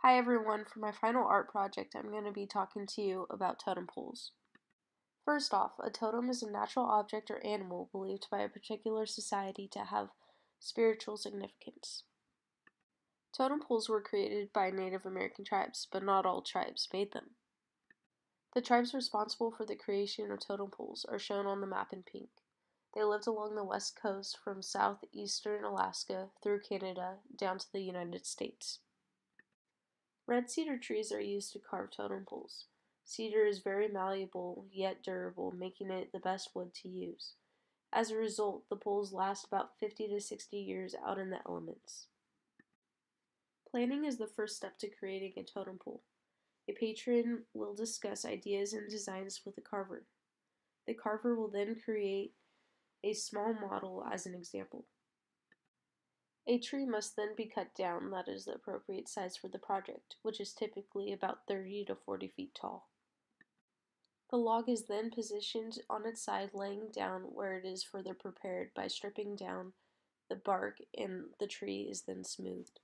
Hi everyone, for my final art project I'm going to be talking to you about totem poles. First off, a totem is a natural object or animal believed by a particular society to have spiritual significance. Totem poles were created by Native American tribes, but not all tribes made them. The tribes responsible for the creation of totem poles are shown on the map in pink. They lived along the west coast from southeastern Alaska through Canada down to the United States. Red cedar trees are used to carve totem poles. Cedar is very malleable yet durable, making it the best wood to use. As a result, the poles last about 50 to 60 years out in the elements. Planning is the first step to creating a totem pole. A patron will discuss ideas and designs with the carver. The carver will then create a small model as an example. A tree must then be cut down that is the appropriate size for the project, which is typically about 30 to 40 feet tall. The log is then positioned on its side, laying down where it is further prepared by stripping down the bark, and the tree is then smoothed.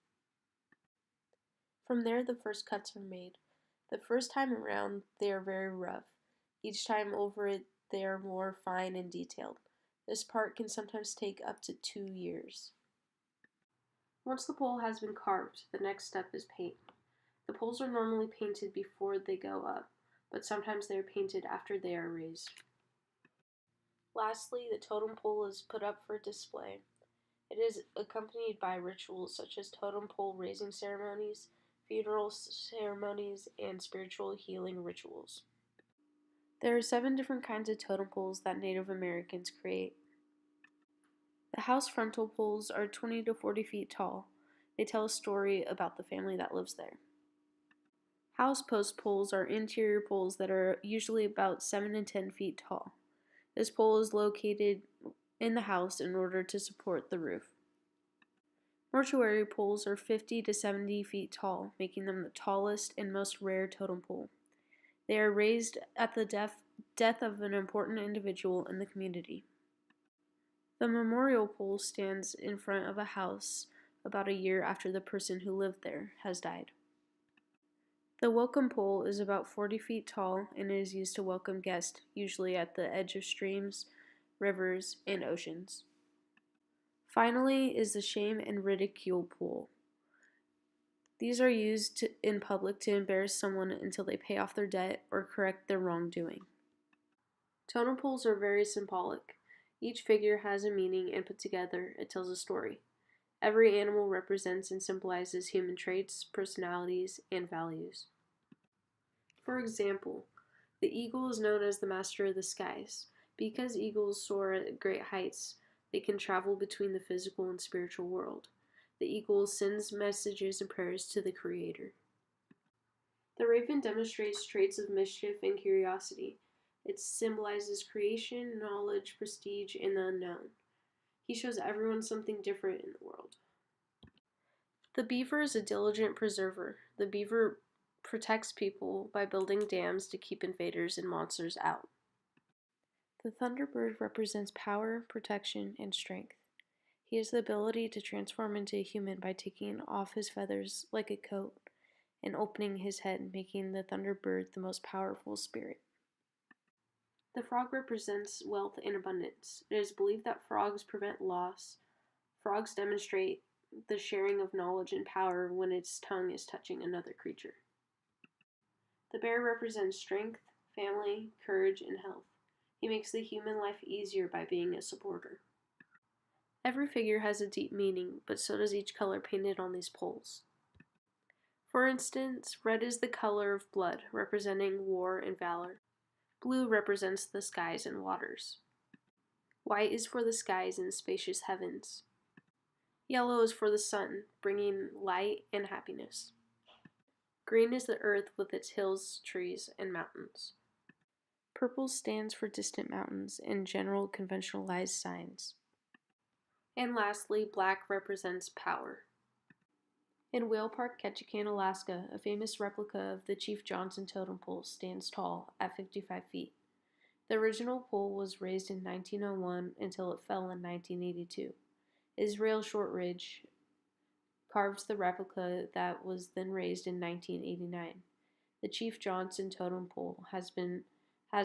From there, the first cuts are made. The first time around, they are very rough. Each time over it, they are more fine and detailed. This part can sometimes take up to 2 years. Once the pole has been carved, the next step is paint. The poles are normally painted before they go up, but sometimes they are painted after they are raised. Lastly, the totem pole is put up for display. It is accompanied by rituals such as totem pole raising ceremonies, funeral ceremonies, and spiritual healing rituals. There are 7 different kinds of totem poles that Native Americans create. The house frontal poles are 20 to 40 feet tall. They tell a story about the family that lives there. House post poles are interior poles that are usually about 7 to 10 feet tall. This pole is located in the house in order to support the roof. Mortuary poles are 50 to 70 feet tall, making them the tallest and most rare totem pole. They are raised at the death of an important individual in the community. The memorial pole stands in front of a house about a year after the person who lived there has died. The welcome pole is about 40 feet tall and is used to welcome guests, usually at the edge of streams, rivers, and oceans. Finally is the shame and ridicule pole. These are used in public to embarrass someone until they pay off their debt or correct their wrongdoing. Totem poles are very symbolic. Each figure has a meaning, and put together, it tells a story. Every animal represents and symbolizes human traits, personalities, and values. For example, the eagle is known as the master of the skies. Because eagles soar at great heights, they can travel between the physical and spiritual world. The eagle sends messages and prayers to the Creator. The raven demonstrates traits of mischief and curiosity. It symbolizes creation, knowledge, prestige, and the unknown. He shows everyone something different in the world. The beaver is a diligent preserver. The beaver protects people by building dams to keep invaders and monsters out. The thunderbird represents power, protection, and strength. He has the ability to transform into a human by taking off his feathers like a coat and opening his head, making the thunderbird the most powerful spirit. The frog represents wealth and abundance. It is believed that frogs prevent loss. Frogs demonstrate the sharing of knowledge and power when its tongue is touching another creature. The bear represents strength, family, courage, and health. He makes the human life easier by being a supporter. Every figure has a deep meaning, but so does each color painted on these poles. For instance, red is the color of blood, representing war and valor. Blue represents the skies and waters. White is for the skies and spacious heavens. Yellow is for the sun, bringing light and happiness. Green is the earth with its hills, trees, and mountains. Purple stands for distant mountains and general conventionalized signs. And lastly, black represents power. In Whale Park, Ketchikan, Alaska, a famous replica of the Chief Johnson totem pole stands tall at 55 feet. The original pole was raised in 1901 until it fell in 1982. Israel Shortridge carved the replica that was then raised in 1989. The Chief Johnson totem pole has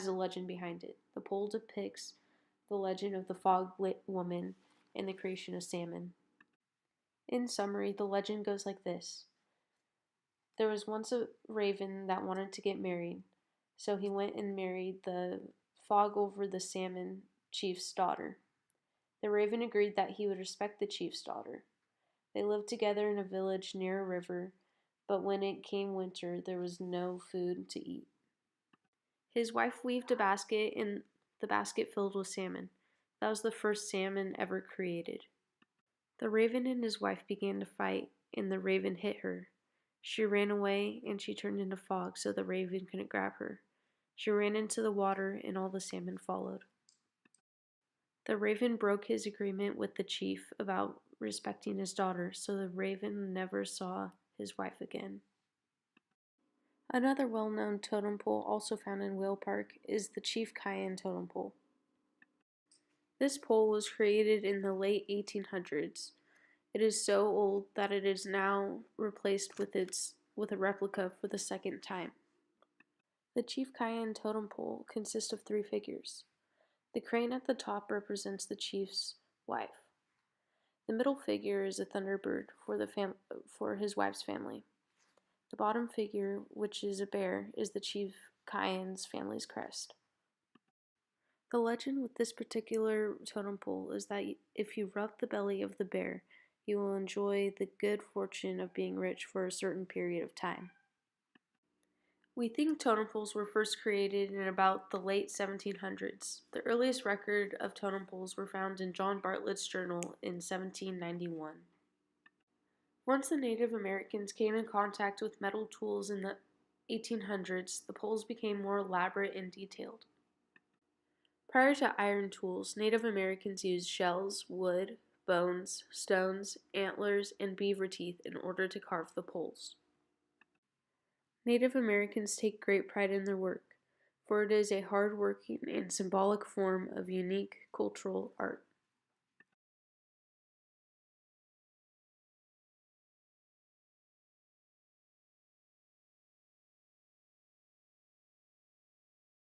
a legend behind it. The pole depicts the legend of the fog-lit woman and the creation of salmon. In summary, the legend goes like this. There was once a raven that wanted to get married, so he went and married the fog over the salmon chief's daughter. The raven agreed that he would respect the chief's daughter. They lived together in a village near a river, but when it came winter, there was no food to eat. His wife weaved a basket, and the basket filled with salmon. That was the first salmon ever created. The raven and his wife began to fight, and the raven hit her. She ran away, and she turned into fog, so the raven couldn't grab her. She ran into the water, and all the salmon followed. The raven broke his agreement with the chief about respecting his daughter, so the raven never saw his wife again. Another well-known totem pole also found in Whale Park is the Chief Cayenne totem pole. This pole was created in the late 1800s. It is so old that it is now replaced with a replica for the second time. The Chief Cayenne totem pole consists of 3 figures. The crane at the top represents the chief's wife. The middle figure is a thunderbird for his wife's family. The bottom figure, which is a bear, is the Chief Cayenne's family's crest. The legend with this particular totem pole is that if you rub the belly of the bear, you will enjoy the good fortune of being rich for a certain period of time. We think totem poles were first created in about the late 1700s. The earliest record of totem poles were found in John Bartlett's journal in 1791. Once the Native Americans came in contact with metal tools in the 1800s, the poles became more elaborate and detailed. Prior to iron tools, Native Americans used shells, wood, bones, stones, antlers, and beaver teeth in order to carve the poles. Native Americans take great pride in their work, for it is a hard-working and symbolic form of unique cultural art.